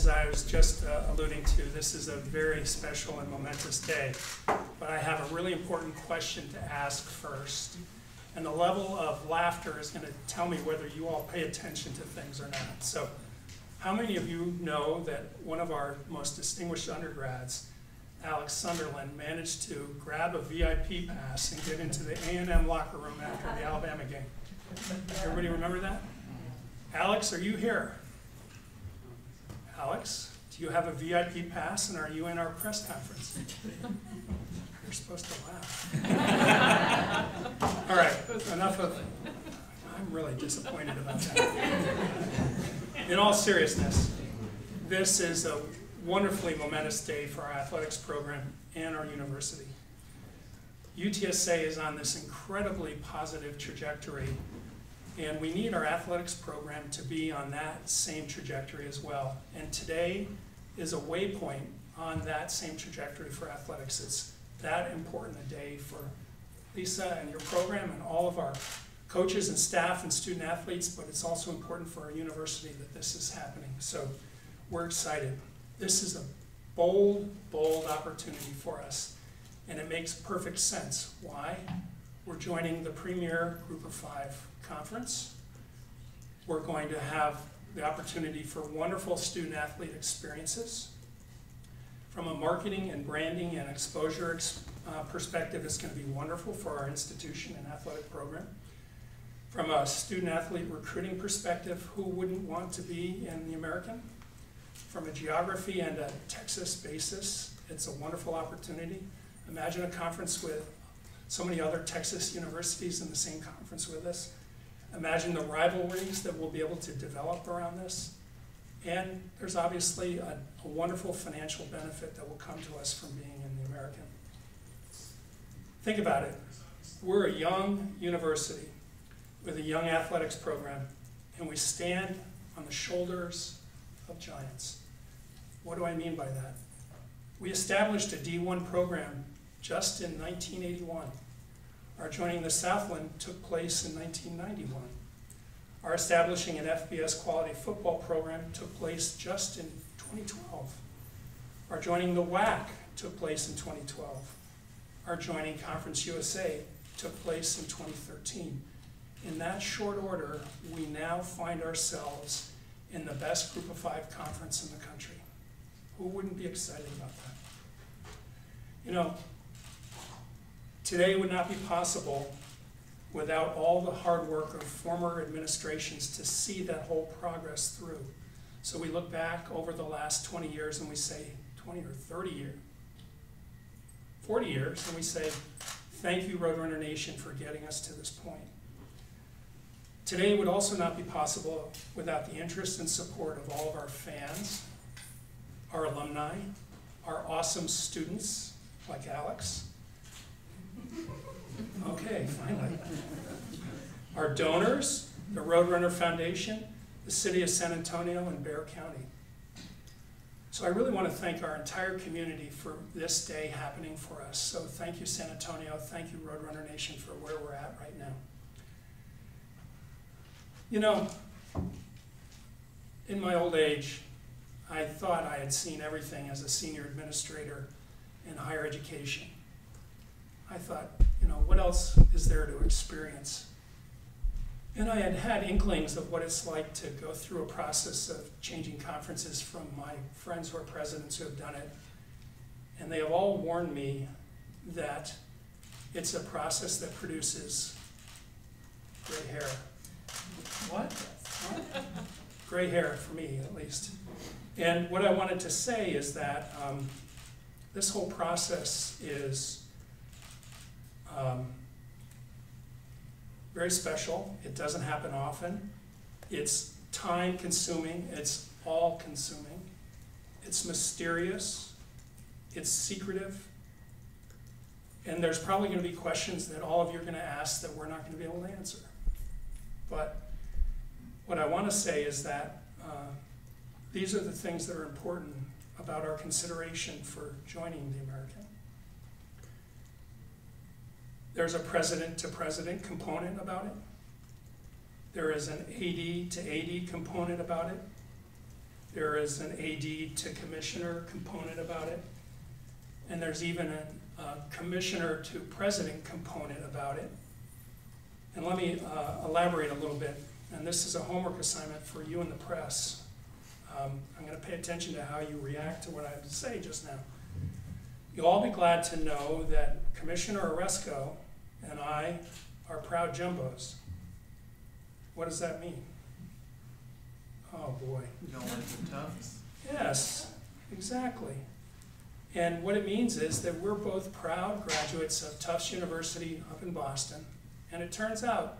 As I was just alluding to, this is a very special and momentous day. But I have a really important question to ask first. And the level of laughter is going to tell me whether you all pay attention to things or not. So, how many of you know that one of our most distinguished undergrads, Alex Sunderland, managed to grab a VIP pass and get into the A&M locker room after the Alabama game? Everybody remember that? Alex, are you here? Alex, do you have a VIP pass and are you in our press conference? You're supposed to laugh. All right, enough of, I'm really disappointed about that. In all seriousness, this is a wonderfully momentous day for our athletics program and our university. UTSA is on this incredibly positive trajectory, and we need our athletics program to be on that same trajectory as well. And today is a waypoint on that same trajectory for athletics. It's that important a day for Lisa and your program and all of our coaches and staff and student athletes, but it's also important for our university that this is happening. So we're excited. This is a bold, bold opportunity for us, and it makes perfect sense. Why? We're joining the premier Group of 5 conference. We're going to have the opportunity for wonderful student athlete experiences. From a marketing and branding and exposure perspective, it's going to be wonderful for our institution and athletic program. From a student athlete recruiting perspective, who wouldn't want to be in the American? From a geography and a Texas basis, it's a wonderful opportunity. Imagine a conference with so many other Texas universities in the same conference with us. Imagine the rivalries that we'll be able to develop around this. And there's obviously a wonderful financial benefit that will come to us from being in the American. Think about it. We're a young university with a young athletics program, and we stand on the shoulders of giants. What do I mean by that? We established a D1 program just in 1981. Our joining the Southland took place in 1991. Our establishing an FBS quality football program took place just in 2012. Our joining the WAC took place in 2012. Our joining Conference USA took place in 2013. In that short order, we now find ourselves in the best Group of 5 conference in the country. Who wouldn't be excited about that? You know, today would not be possible without all the hard work of former administrations to see that whole progress through. So we look back over the last 20 years and we say, 20 or 30 years, 40 years, and we say, thank you, Roadrunner Nation, for getting us to this point. Today would also not be possible without the interest and support of all of our fans, our alumni, our awesome students, like Alex. Okay, finally. Our donors, the Roadrunner Foundation, the City of San Antonio, and Bexar County. So I really want to thank our entire community for this day happening for us. So thank you, San Antonio. Thank you, Roadrunner Nation, for where we're at right now. You know, in my old age, I thought I had seen everything as a senior administrator in higher education. I thought, you know, what else is there to experience? And I had had inklings of what it's like to go through a process of changing conferences from my friends who are presidents who have done it. And they have all warned me that it's a process that produces gray hair. What? Gray hair for me, at least. And what I wanted to say is that this whole process is very special. It doesn't happen often. It's time-consuming. It's all-consuming. It's mysterious. It's secretive. And there's probably going to be questions that all of you are going to ask that we're not going to be able to answer. But what I want to say is that these are the things that are important about our consideration for joining the American. There's a president-to-president component about it. There is an AD-to-AD component about it. There is an AD to commissioner component about it. And there's even a commissioner to president component about it. And let me elaborate a little bit. And this is a homework assignment for you and the press. I'm going to pay attention to how you react to what I have to say just now. You'll all be glad to know that Commissioner Oresco and I are proud jumbos. What does that mean? Oh boy. You don't like the Tufts? Yes, exactly. And what it means is that we're both proud graduates of Tufts University up in Boston. And it turns out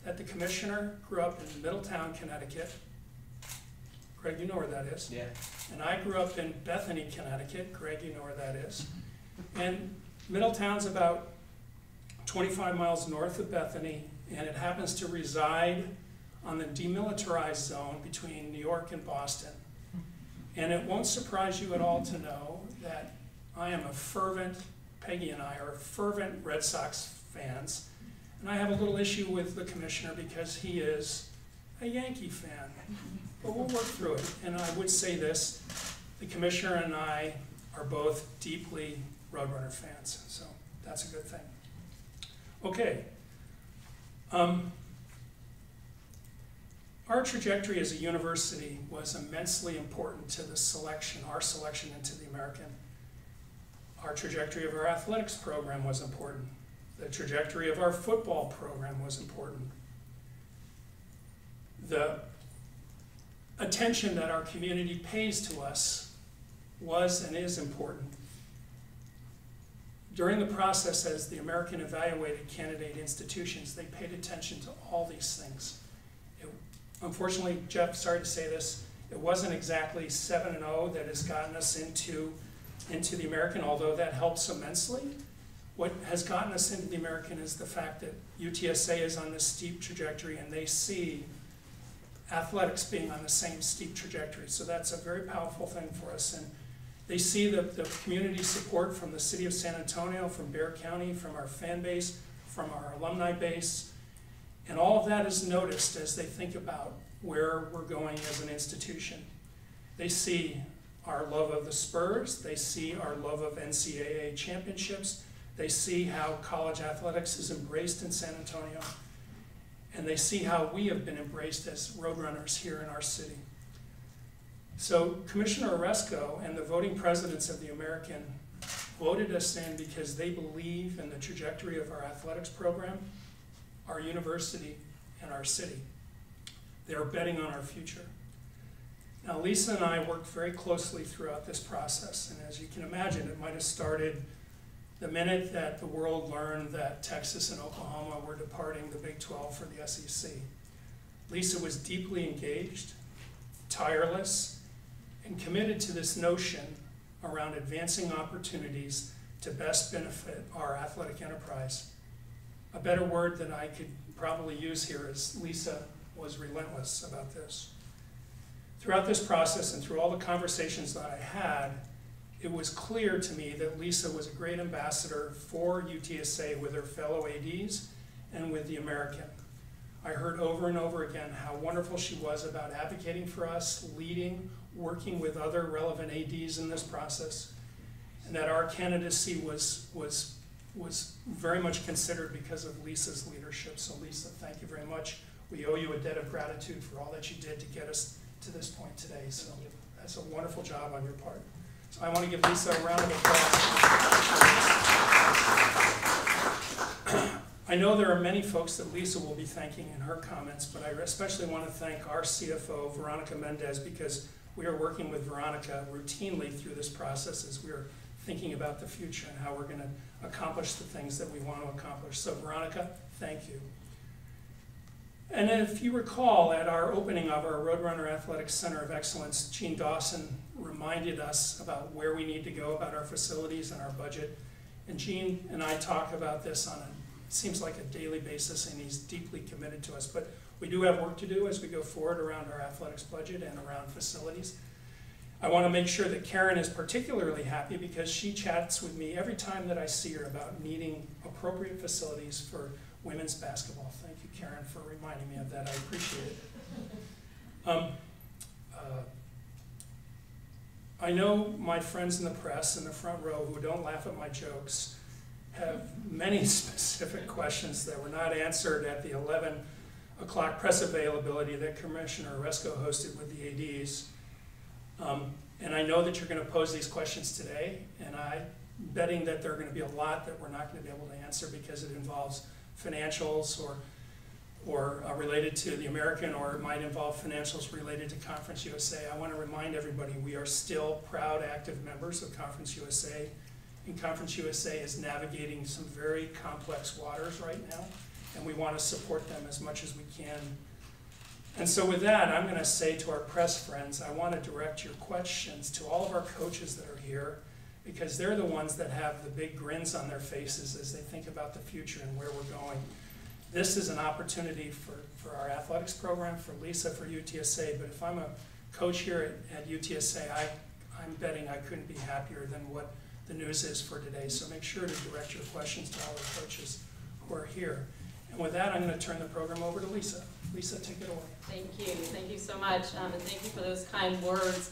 that the commissioner grew up in Middletown, Connecticut. Greg, you know where that is. Yeah. And I grew up in Bethany, Connecticut. Greg, you know where that is. And Middletown's about 25 miles north of Bethany, and it happens to reside on the demilitarized zone between New York and Boston. And it won't surprise you at all to know that I am a fervent, Peggy and I are fervent Red Sox fans. And I have a little issue with the commissioner because he is a Yankee fan. But we'll work through it. And I would say this, the commissioner and I are both deeply Roadrunner fans. So that's a good thing. Okay. Our trajectory as a university was immensely important to the selection, our selection into the American. Our trajectory of our athletics program was important. The trajectory of our football program was important. The attention that our community pays to us was and is important. During the process, as the American evaluated candidate institutions, they paid attention to all these things. Unfortunately, Jeff, sorry to say this, it wasn't exactly 7-0 that has gotten us into the American, although that helps immensely. What has gotten us into the American is the fact that UTSA is on this steep trajectory and they see athletics being on the same steep trajectory. So that's a very powerful thing for us. And they see the community support from the city of San Antonio, from Bexar County, from our fan base, from our alumni base. And all of that is noticed as they think about where we're going as an institution. They see our love of the Spurs. They see our love of NCAA championships. They see how college athletics is embraced in San Antonio. And they see how we have been embraced as Roadrunners here in our city. So Commissioner Oresco and the voting presidents of the American voted us in because they believe in the trajectory of our athletics program, our university, and our city. They are betting on our future. Now, Lisa and I worked very closely throughout this process, and as you can imagine, it might have started the minute that the world learned that Texas and Oklahoma were departing the Big 12 for the SEC. Lisa was deeply engaged, tireless, and committed to this notion around advancing opportunities to best benefit our athletic enterprise. A better word that I could probably use here is Lisa was relentless about this. Throughout this process and through all the conversations that I had, it was clear to me that Lisa was a great ambassador for UTSA with her fellow ADs and with the American. I heard over and over again how wonderful she was about advocating for us, leading, working with other relevant ADs in this process, and that our candidacy was very much considered because of Lisa's leadership. So Lisa, thank you very much. We owe you a debt of gratitude for all that you did to get us to this point today. So that's a wonderful job on your part. So I want to give Lisa a round of applause. I know there are many folks that Lisa will be thanking in her comments, but I especially want to thank our CFO, Veronica Mendez, because we are working with Veronica routinely through this process as we are thinking about the future and how we're going to accomplish the things that we want to accomplish. So Veronica, thank you. And if you recall, at our opening of our Roadrunner Athletics Center of Excellence, Gene Dawson reminded us about where we need to go about our facilities and our budget. And Gene and I talk about this on it seems like a daily basis, and he's deeply committed to us. But we do have work to do as we go forward around our athletics budget and around facilities. I want to make sure that Karen is particularly happy because she chats with me every time that I see her about needing appropriate facilities for women's basketball. Thank you, Karen, for reminding me of that. I appreciate it. I know my friends in the press in the front row who don't laugh at my jokes have many specific questions that were not answered at the 11 o'clock press availability that Commissioner Oresco hosted with the ADs. And I know that you're going to pose these questions today, and I'm betting that there are going to be a lot that we're not going to be able to answer because it involves financials or related to the American, or it might involve financials related to Conference USA. I want to remind everybody we are still proud, active members of Conference USA, and Conference USA is navigating some very complex waters right now, and we want to support them as much as we can. And so with that, I'm going to say to our press friends, I want to direct your questions to all of our coaches that are here, because they're the ones that have the big grins on their faces as they think about the future and where we're going. This is an opportunity for our athletics program, for Lisa, for UTSA, but if I'm a coach here at UTSA, I'm betting I couldn't be happier than what the news is for today. So make sure to direct your questions to all the coaches who are here. And with that, I'm going to turn the program over to Lisa. Lisa, take it away. Thank you so much, and thank you for those kind words.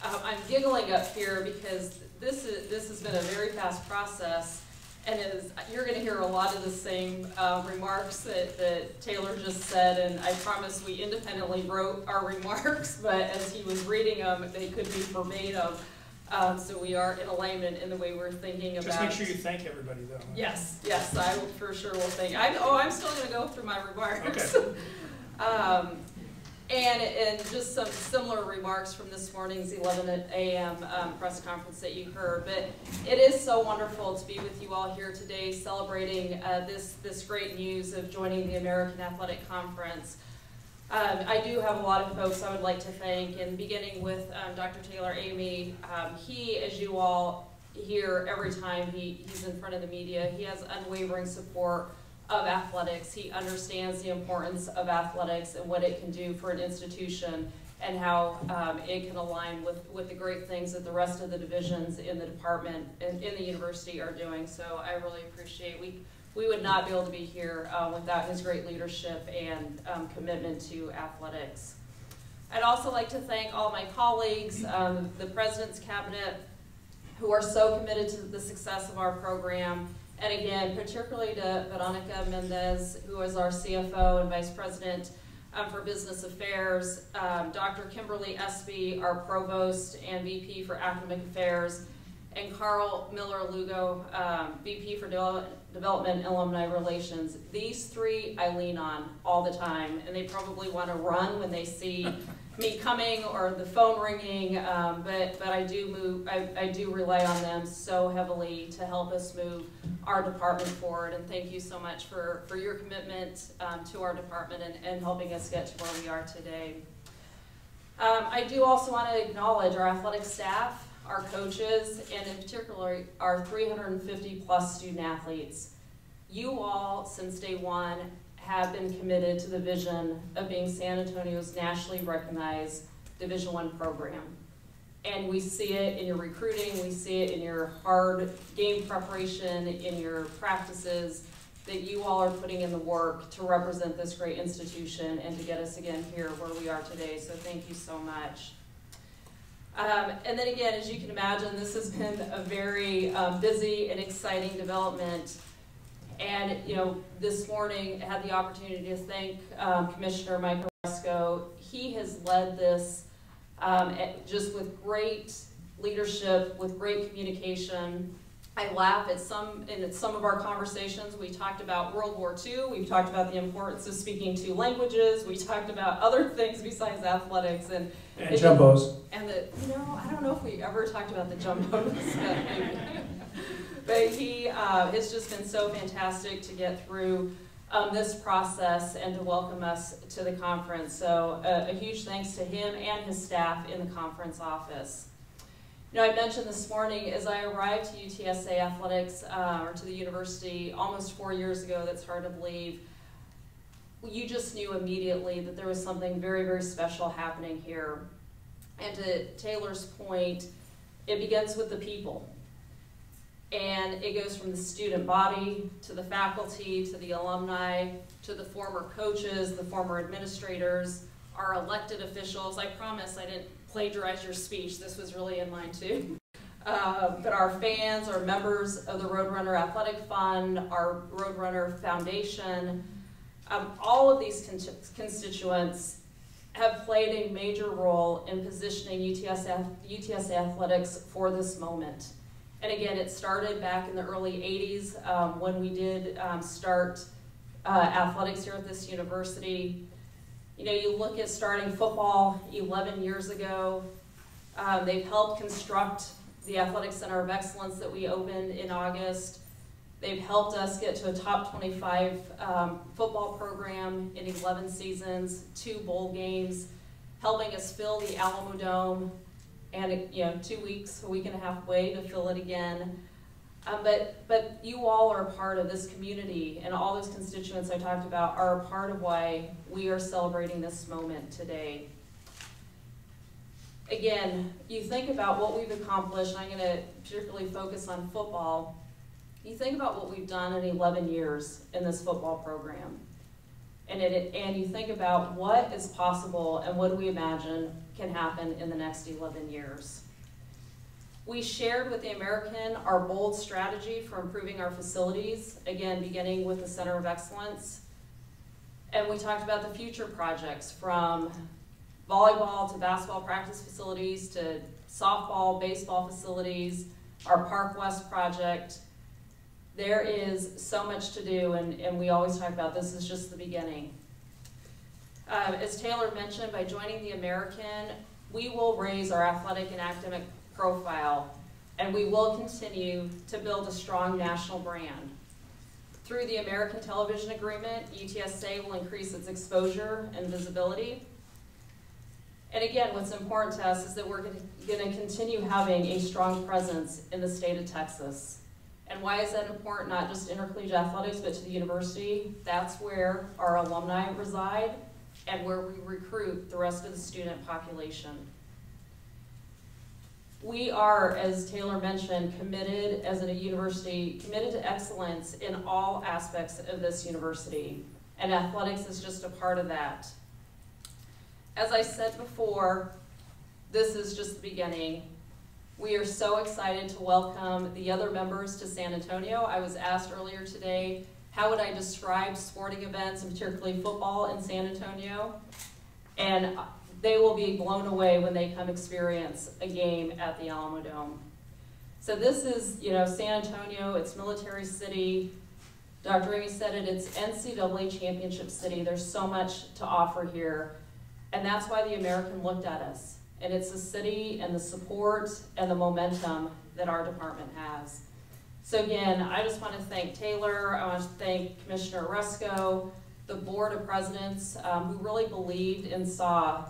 I'm giggling up here because this has been a very fast process, and you're going to hear a lot of the same remarks that Taylor just said, and I promise we independently wrote our remarks, but as he was reading them, they could be verbatim. So we are in alignment in the way we're thinking about. Just make sure you thank everybody, though. Yes, I for sure will thank. I'm still going to go through my remarks. Okay. And just some similar remarks from this morning's 11 a.m. Press conference that you heard. But it is so wonderful to be with you all here today, celebrating this great news of joining the American Athletic Conference. I do have a lot of folks I would like to thank, and beginning with Dr. Taylor Amy. He, as you all hear every time he's in front of the media, he has unwavering support of athletics. He understands the importance of athletics and what it can do for an institution, and how it can align with the great things that the rest of the divisions in the department and in the university are doing. So I really appreciate we would not be able to be here without his great leadership and commitment to athletics. I'd also like to thank all my colleagues, the President's Cabinet, who are so committed to the success of our program. And again, particularly to Veronica Mendez, who is our CFO and Vice President for Business Affairs, Dr. Kimberly Espy, our Provost and VP for Academic Affairs, and Carl Miller-Lugo, VP for Development and Alumni Relations. These three I lean on all the time, and they probably want to run when they see me coming or the phone ringing, but I do rely on them so heavily to help us move our department forward, and thank you so much for your commitment to our department and helping us get to where we are today. I do also want to acknowledge our athletic staff, our coaches, and in particular our 350 plus student athletes. You all, since day one, have been committed to the vision of being San Antonio's nationally recognized Division I program. And we see it in your recruiting, we see it in your hard game preparation, in your practices, that you all are putting in the work to represent this great institution and to get us again here where we are today. So thank you so much. And then again, as you can imagine, this has been a very busy and exciting development. And this morning I had the opportunity to thank Commissioner Mike Oresco. He has led this just with great leadership, with great communication. I laugh at some of our conversations. We talked about World War II. We've talked about the importance of speaking two languages. We talked about other things besides athletics and jumbos. And I don't know if we ever talked about the jumbos. But he has just been so fantastic to get through this process and to welcome us to the conference. So a huge thanks to him and his staff in the conference office. I mentioned this morning as I arrived to UTSA athletics, or to the university almost 4 years ago, that's hard to believe, you just knew immediately that there was something very, very special happening here. And to Taylor's point, it begins with the people. And it goes from the student body to the faculty, to the alumni, to the former coaches, the former administrators, our elected officials. I promise I didn't plagiarize your speech. This was really in mine too. But our fans, our members of the Roadrunner Athletic Fund, our Roadrunner Foundation, all of these constituents have played a major role in positioning UTSA athletics for this moment. And again, it started back in the early 80s when we did start athletics here at this university. You know, you look at starting football 11 years ago. They've helped construct the Athletic Center of Excellence that we opened in August. They've helped us get to a top 25 football program in 11 seasons, 2 bowl games, helping us fill the Alamo Dome, and 2 weeks, a week and a half away to fill it again. But you all are a part of this community, and all those constituents I talked about are a part of why we are celebrating this moment today. Again, you think about what we've accomplished, and I'm going to particularly focus on football. You think about what we've done in 11 years in this football program, and you think about what is possible and what do we imagine can happen in the next 11 years. We shared with the American our bold strategy for improving our facilities, again, beginning with the Center of Excellence. And we talked about the future projects, from volleyball to basketball practice facilities to softball, baseball facilities, our Park West project. There is so much to do, and we always talk about this is just the beginning. As Taylor mentioned, by joining the American, we will raise our athletic and academic profile, and we will continue to build a strong national brand. Through the American Television Agreement, UTSA will increase its exposure and visibility. And again, what's important to us is that we're going to continue having a strong presence in the state of Texas. And why is that important? Not just intercollegiate athletics, but to the university. That's where our alumni reside and where we recruit the rest of the student population. We are, as Taylor mentioned, committed as a university, committed to excellence in all aspects of this university. And athletics is just a part of that. As I said before, this is just the beginning. We are so excited to welcome the other members to San Antonio. I was asked earlier today, how would I describe sporting events, and particularly football in San Antonio? And they will be blown away when they come experience a game at the Alamo Dome. So this is, San Antonio, it's Military City. Dr. Amy said it, it's NCAA Championship City. There's so much to offer here. And that's why the American looked at us. And it's the city and the support and the momentum that our department has. So again, I just want to thank Taylor. I want to thank Commissioner Resco, the board of presidents who really believed and saw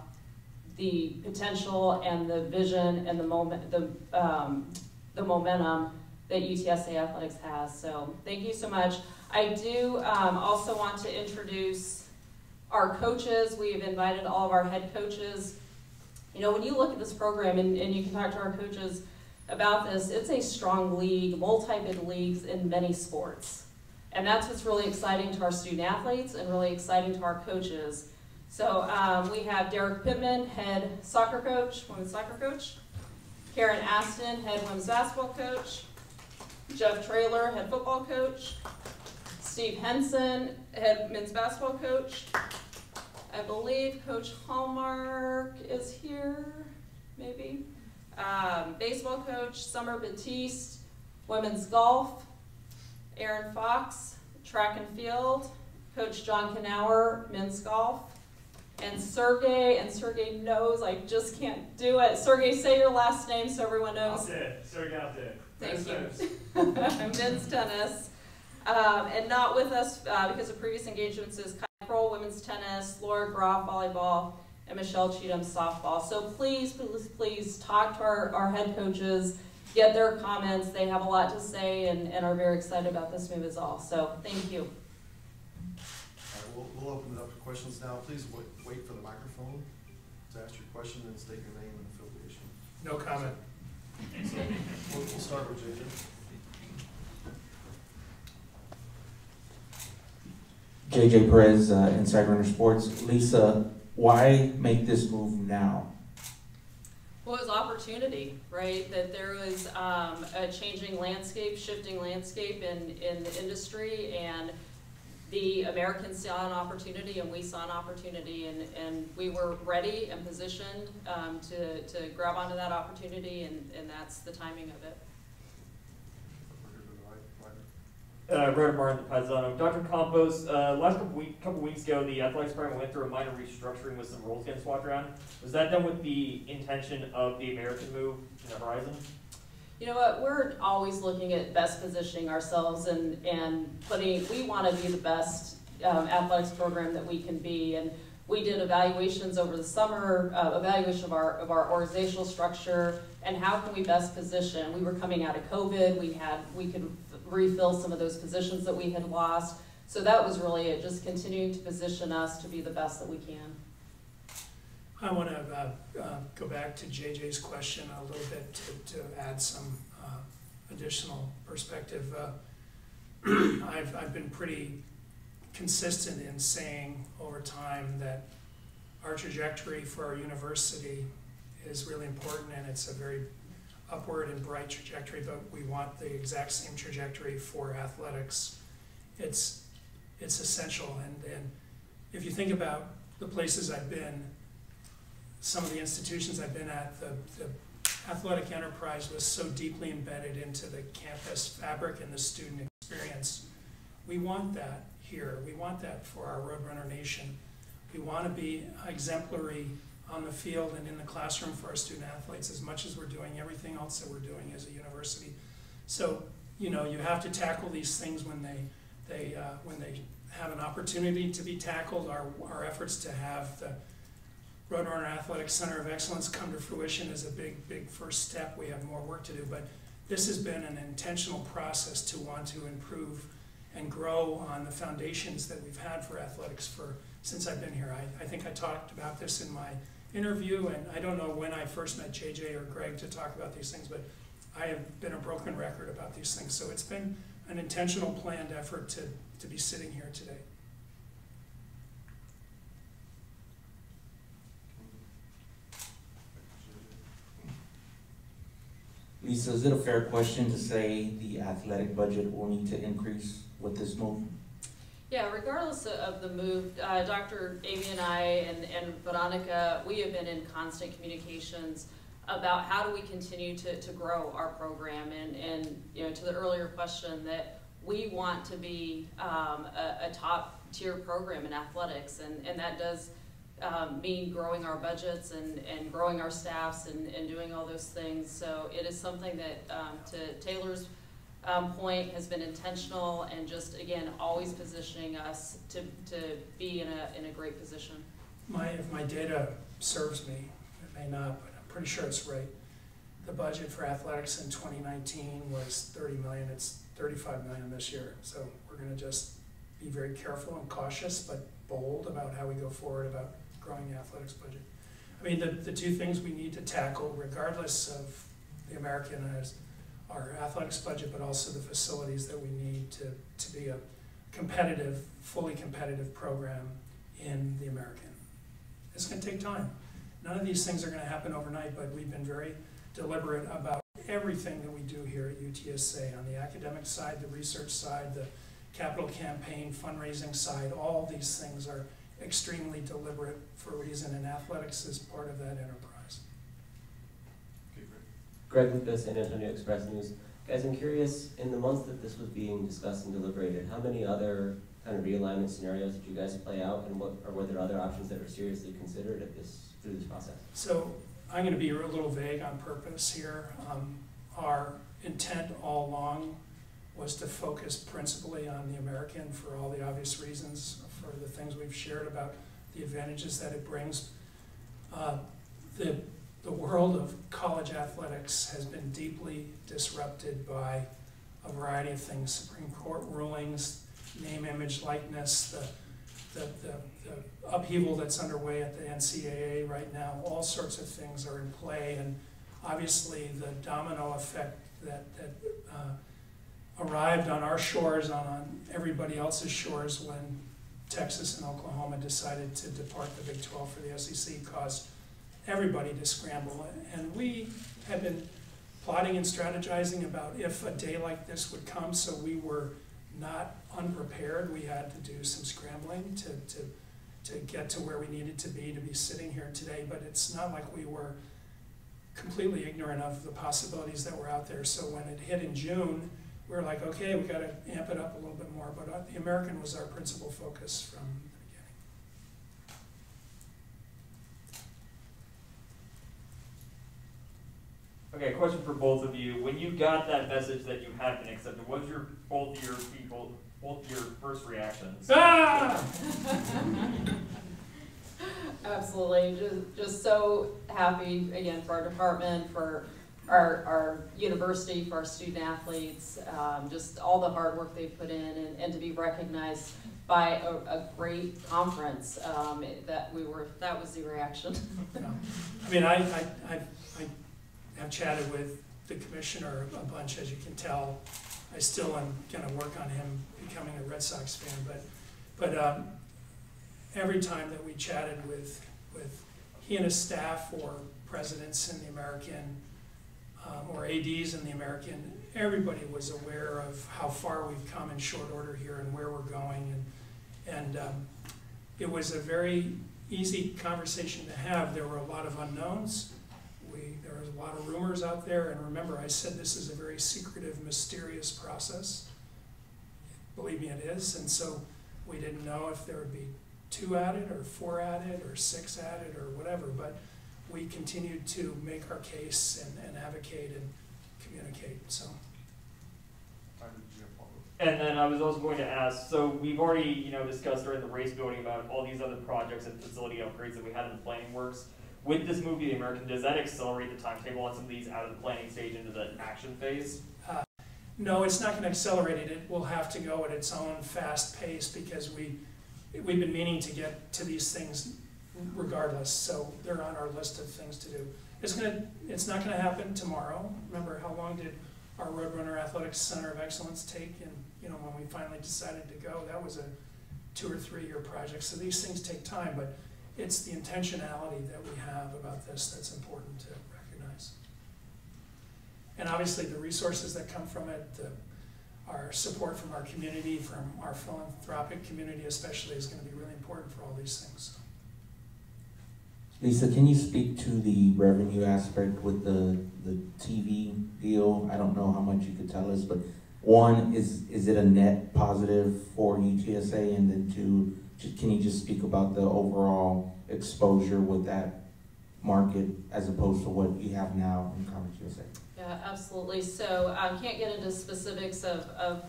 the potential and the vision and the momentum that UTSA Athletics has. So thank you so much. I do also want to introduce our coaches. We've invited all of our head coaches. When you look at this program, and you can talk to our coaches about this, it's a strong league, multi-bid leagues in many sports. And that's what's really exciting to our student athletes and really exciting to our coaches. So we have Derek Pittman, head soccer coach, women's soccer coach. Karen Aston, head women's basketball coach. Jeff Traylor, head football coach. Steve Henson, head men's basketball coach. I believe Coach Hallmark is here, maybe. Baseball coach, Summer Batiste. Women's golf, Aaron Fox. Track and field, Coach John Knauer, men's golf. And Sergey knows, I just can't do it. Sergey, say your last name so everyone knows. Sergey. Thank you. Men's tennis. And not with us because of previous engagements is Kai Kroll, women's tennis, Laura Groff, volleyball, and Michelle Cheatham, softball. So please talk to our head coaches, get their comments. They have a lot to say and are very excited about this move as well. So thank you. All right, we'll open it up to questions now. Please wait for the microphone to ask your question and state your name and affiliation. No comment. So we'll start with JJ. JJ Perez, Inside Runner Sports. Lisa, why make this move now? Well, it was opportunity, right? That there was a changing landscape, shifting landscape in the industry, and the Americans saw an opportunity, and we saw an opportunity, and we were ready and positioned to grab onto that opportunity, and that's the timing of it. Ryder Martin, the Paisanos. Dr. Campos, last couple weeks ago, the athletics department went through a minor restructuring with some roles getting swapped around. Was that done with the intention of the American move in the horizon? You know what, we're always looking at best positioning ourselves and we want to be the best athletics program that we can be. And we did evaluations over the summer, evaluation of our organizational structure and how can we best position. We were coming out of COVID, we could refill some of those positions that we had lost. So that was really it, just continuing to position us to be the best that we can. I want to go back to JJ's question a little bit to add some additional perspective. I've been pretty consistent in saying over time that our trajectory for our university is really important, and it's a very upward and bright trajectory, but we want the exact same trajectory for athletics. It's essential, and if you think about the places I've been, some of the institutions I've been at, the athletic enterprise was so deeply embedded into the campus fabric and the student experience. We want that here. We want that for our Roadrunner Nation. We want to be exemplary on the field and in the classroom for our student athletes as much as we're doing everything else that we're doing as a university. So, you know, you have to tackle these things when they have an opportunity to be tackled. Our efforts to have the Roadrunner Athletic Center of Excellence come to fruition is a big first step. We have more work to do, but this has been an intentional process to want to improve and grow on the foundations that we've had for athletics since I've been here. I think I talked about this in my interview, and I don't know when I first met JJ or Greg to talk about these things, but I have been a broken record about these things. So it's been an intentional, planned effort to be sitting here today. Lisa, is it a fair question to say the athletic budget will need to increase with this move? Yeah, regardless of the move, Dr. Amy and I and Veronica, we have been in constant communications about how do we continue to grow our program, and you know, to the earlier question, that we want to be a top tier program in athletics, and that does mean growing our budgets and growing our staffs and doing all those things. So it is something that, to Taylor's point, has been intentional and just, again, always positioning us to be in a great position. If my data serves me, it may not, but I'm pretty sure it's right. The budget for athletics in 2019 was $30 million. It's $35 million this year. So we're going to just be very careful and cautious, but bold about how we go forward about growing the athletics budget. I mean, the two things we need to tackle, regardless of the American, is our athletics budget, but also the facilities that we need to be a competitive, fully competitive program in the American. It's going to take time. None of these things are going to happen overnight, but we've been very deliberate about everything that we do here at UTSA, on the academic side, the research side, the capital campaign, fundraising side. All these things are extremely deliberate for a reason, and athletics is part of that enterprise. Okay, Greg with the San Antonio Express News. Guys, I'm curious, in the months that this was being discussed and deliberated, how many other kind of realignment scenarios did you guys play out, and were there other options that were seriously considered through this process? So I'm going to be a little vague on purpose here. Our intent all along was to focus principally on the American for all the obvious reasons, for the things we've shared about the advantages that it brings. The world of college athletics has been deeply disrupted by a variety of things: Supreme Court rulings, name, image, likeness, the upheaval that's underway at the NCAA right now. All sorts of things are in play, and obviously the domino effect that arrived on our shores, on everybody else's shores, when Texas and Oklahoma decided to depart the Big 12 for the SEC, caused everybody to scramble. And we had been plotting and strategizing about if a day like this would come, so we were not unprepared. We had to do some scrambling to get to where we needed to be sitting here today, but it's not like we were completely ignorant of the possibilities that were out there. So when it hit in June, we were like, okay, we got to amp it up a little bit more, but the American was our principal focus from the beginning. Okay, question for both of you. When you got that message that you had been accepted, what was both your first reactions? Ah! Absolutely, just so happy again for our department, for our university, for our student athletes, just all the hard work they've put in, and to be recognized by a great conference. That was the reaction. I mean, I have chatted with the commissioner a bunch, as you can tell. I still am going to work on him becoming a Red Sox fan, but every time that we chatted with he and his staff, or presidents in the American, or ADs in the American, everybody was aware of how far we've come in short order here and where we're going, and it was a very easy conversation to have. There were a lot of unknowns. There was a lot of rumors out there, and remember, I said this is a very secretive, mysterious process. Believe me, it is. And so we didn't know if there would be 2 added, or 4 added, or 6 added, or whatever, but we continued to make our case and advocate and communicate. So. And then I was also going to ask, so we've already discussed during the race building about all these other projects and facility upgrades that we had in the planning works. With this movie, The American, does that accelerate the timetable on some of these out of the planning stage into the action phase? No, it's not going to accelerate it. It will have to go at its own fast pace, because we've been meaning to get to these things regardless. So they're on our list of things to do. It's not going to happen tomorrow. Remember, how long did our Roadrunner Athletics Center of Excellence take? And when we finally decided to go, that was a 2 or 3 year project. So these things take time, but it's the intentionality that we have about this that's important to recognize. And obviously the resources that come from it, our support from our community, from our philanthropic community especially, is going to be really important for all these things. Lisa, can you speak to the revenue aspect with the TV deal? I don't know how much you could tell us, but one, is it a net positive for UTSA? And then 2, can you just speak about the overall exposure with that market as opposed to what you have now in Conference USA? Yeah, absolutely. So I can't get into specifics of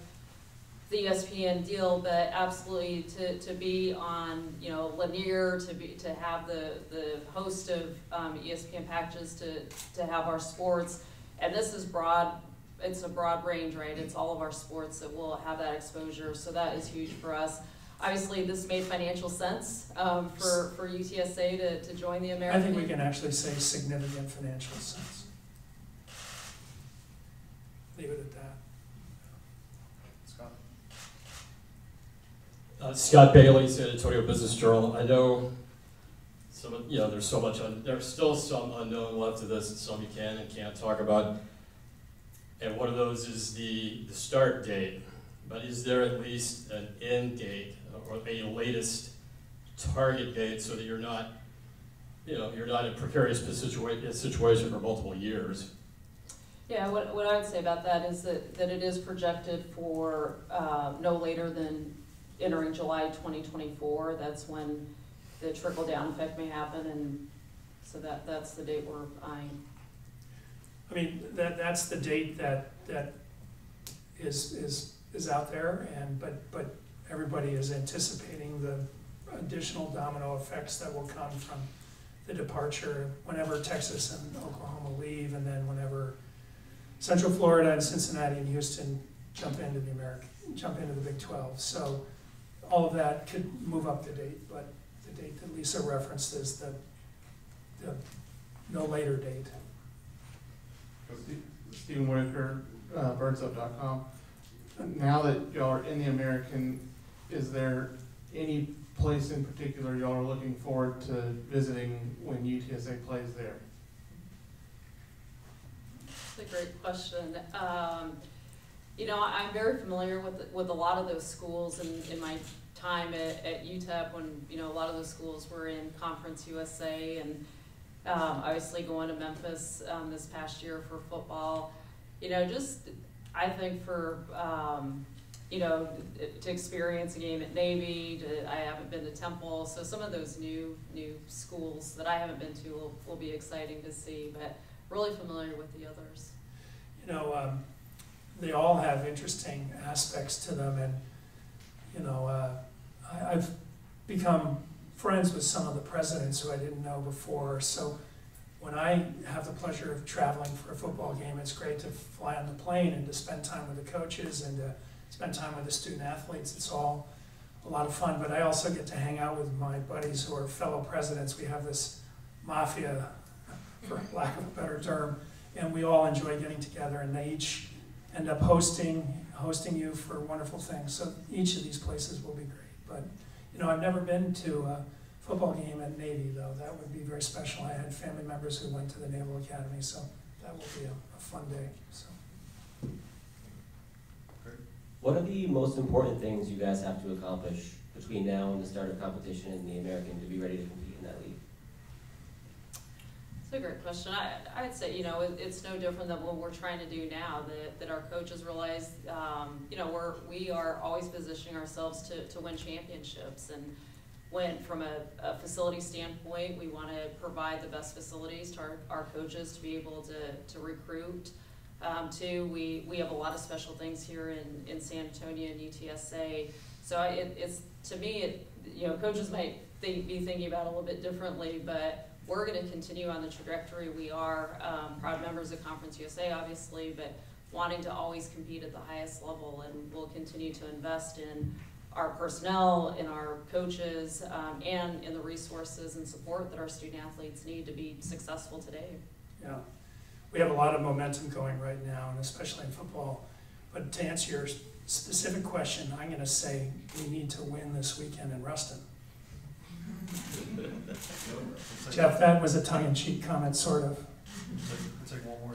the ESPN deal, but absolutely to be on linear, to have the host of ESPN packages, to have our sports, and this is broad. It's a broad range, right? It's all of our sports that will have that exposure, so that is huge for us. Obviously, this made financial sense for UTSA to join the American. I think we can actually say significant financial sense. Leave it at that. Scott? Scott Bailey, San Antonio Business Journal. I know there's still some unknown left to this, and some you can and can't talk about. And one of those is the start date. But is there at least an end date or a latest target date so that you're not in a precarious situation for multiple years? Yeah, what I would say about that is that it is projected for no later than entering July 2024. That's when the trickle-down effect may happen, and so that's the date we're eyeing. I mean, that's the date that is out there, but everybody is anticipating the additional domino effects that will come from the departure whenever Texas and Oklahoma leave, and then whenever Central Florida and Cincinnati and Houston jump into the Big 12. So all of that could move up the date, but the date that Lisa referenced is the no later date. Stephen Whitaker, birdsup.com. Now that y'all are in the American, is there any place in particular y'all are looking forward to visiting when UTSA plays there? That's a great question. You know, I'm very familiar with a lot of those schools in my time at UTEP when, you know, a lot of those schools were in Conference USA, and obviously going to Memphis this past year for football. You know, just I think for you know, to experience a game at Navy, I haven't been to Temple, so some of those new schools that I haven't been to will be exciting to see, but really familiar with the others. You know, they all have interesting aspects to them, and you know, I've become friends with some of the presidents who I didn't know before, so when I have the pleasure of traveling for a football game, it's great to fly on the plane and to spend time with the coaches and to spend time with the student athletes. It's all a lot of fun, but I also get to hang out with my buddies who are fellow presidents. We have this mafia, for lack of a better term, and we all enjoy getting together, and they each end up hosting you for wonderful things. So each of these places will be great. But you know, I've never been to a football game at Navy, though. That would be very special. I had family members who went to the Naval Academy, so that will be a fun day. So. What are the most important things you guys have to accomplish between now and the start of competition in the American to be ready to compete in that league? It's a great question. I'd say, you know, it's no different than what we're trying to do now, that our coaches realize, you know, we are always positioning ourselves to win championships. And when, from a facility standpoint, we want to provide the best facilities to our coaches to be able to recruit. Two, we have a lot of special things here in San Antonio and UTSA. So it's to me, you know, coaches might be thinking about it a little bit differently, but we're going to continue on the trajectory we are. Proud members of Conference USA, obviously, but wanting to always compete at the highest level, and we'll continue to invest in our personnel, in our coaches, and in the resources and support that our student athletes need to be successful today. Yeah. We have a lot of momentum going right now, and especially in football. But to answer your specific question, I'm going to say we need to win this weekend in Ruston. Jeff, that was a tongue-in-cheek comment, sort of. We'll take one more,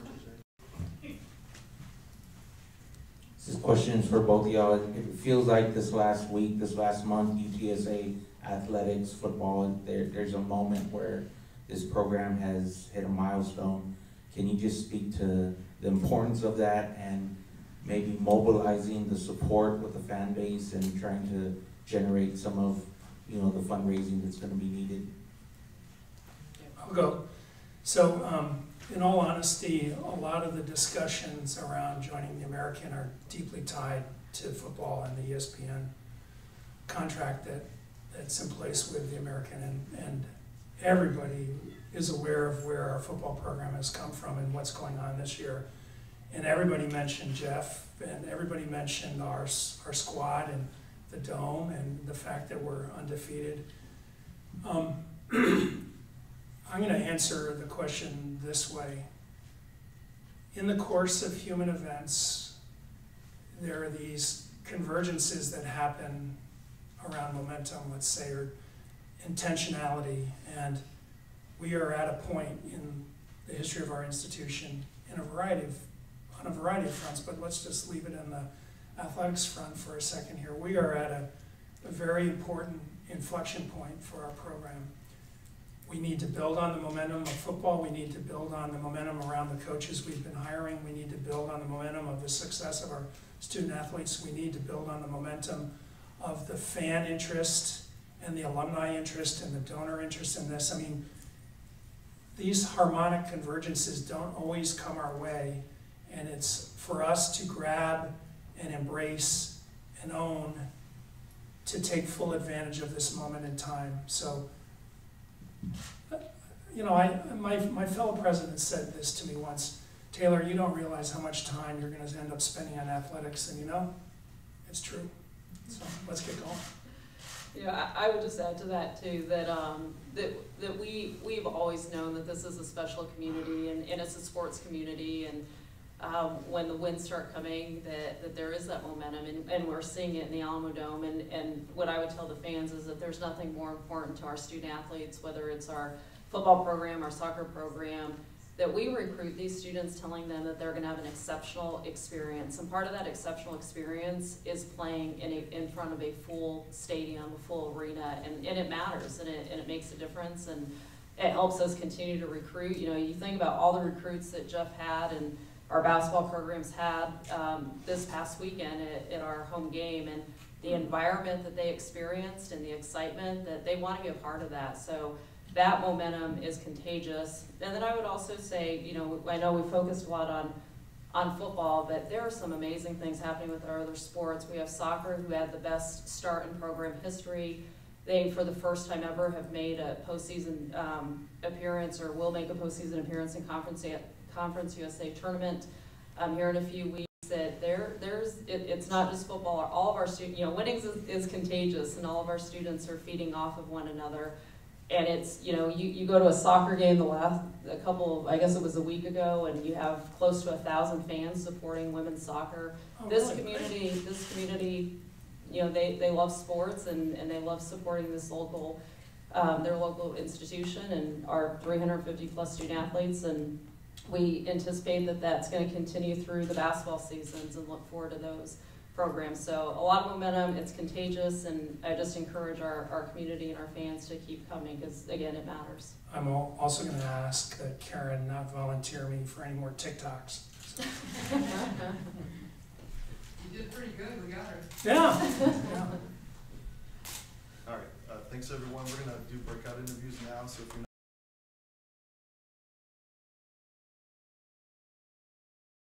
TJ. This question is for both of y'all. It feels like this last week, this last month, UTSA athletics, football, there's a moment where this program has hit a milestone. Can you just speak to the importance of that and maybe mobilizing the support with the fan base and trying to generate some of, you know, the fundraising that's going to be needed? I'll go. So, in all honesty, a lot of the discussions around joining the American are deeply tied to football and the ESPN contract that's in place with the American, and everybody is aware of where our football program has come from and what's going on this year. And everybody mentioned Jeff, and everybody mentioned our squad and the Dome and the fact that we're undefeated. I'm going to answer the question this way. In the course of human events, there are these convergences that happen around momentum, let's say, or intentionality, and we are at a point in the history of our institution on a variety of fronts, but let's just leave it in the athletics front for a second here. We are at a very important inflection point for our program. We need to build on the momentum of football. We need to build on the momentum around the coaches we've been hiring. We need to build on the momentum of the success of our student athletes. We need to build on the momentum of the fan interest and the alumni interest and the donor interest in this. I mean, these harmonic convergences don't always come our way, and it's for us to grab and embrace and own to take full advantage of this moment in time. So, you know, my fellow president said this to me once, Taylor, you don't realize how much time you're going to end up spending on athletics, and you know, it's true. So let's get going. Yeah, I would just add to that too, that we've always known that this is a special community, and it's a sports community, and when the wins start coming, that there is that momentum, and we're seeing it in the Alamo Dome. And what I would tell the fans is that there's nothing more important to our student athletes, whether it's our football program, our soccer program, that we recruit these students telling them that they're going to have an exceptional experience. And part of that exceptional experience is playing in front of a full stadium, a full arena, and it matters, and it makes a difference, and it helps us continue to recruit. You know, you think about all the recruits that Jeff had and our basketball programs had this past weekend at our home game, and the environment that they experienced and the excitement that they want to be a part of that. So that momentum is contagious. And then I would also say, you know, I know we focused a lot on football, but there are some amazing things happening with our other sports. We have soccer, who had the best start in program history. They, for the first time ever, have made a postseason appearance, or will make a postseason appearance in Conference USA tournament here in a few weeks. That it's not just football. All of our students, you know, winning is contagious, and all of our students are feeding off of one another. And it's, you know, you go to a soccer game I guess it was a week ago, and you have close to 1,000 fans supporting women's soccer. Oh, This really? community, you know, they love sports, and they love supporting this local, their local institution, and our 350 plus student athletes, and we anticipate that that's going to continue through the basketball seasons, and look forward to those programs. So a lot of momentum, it's contagious, and I just encourage our community and our fans to keep coming, because again, it matters. I'm also going to ask that Karen not volunteer me for any more TikToks. You did pretty good, we got her. Yeah. Yeah. All right, thanks everyone. We're gonna do breakout interviews now, so if you're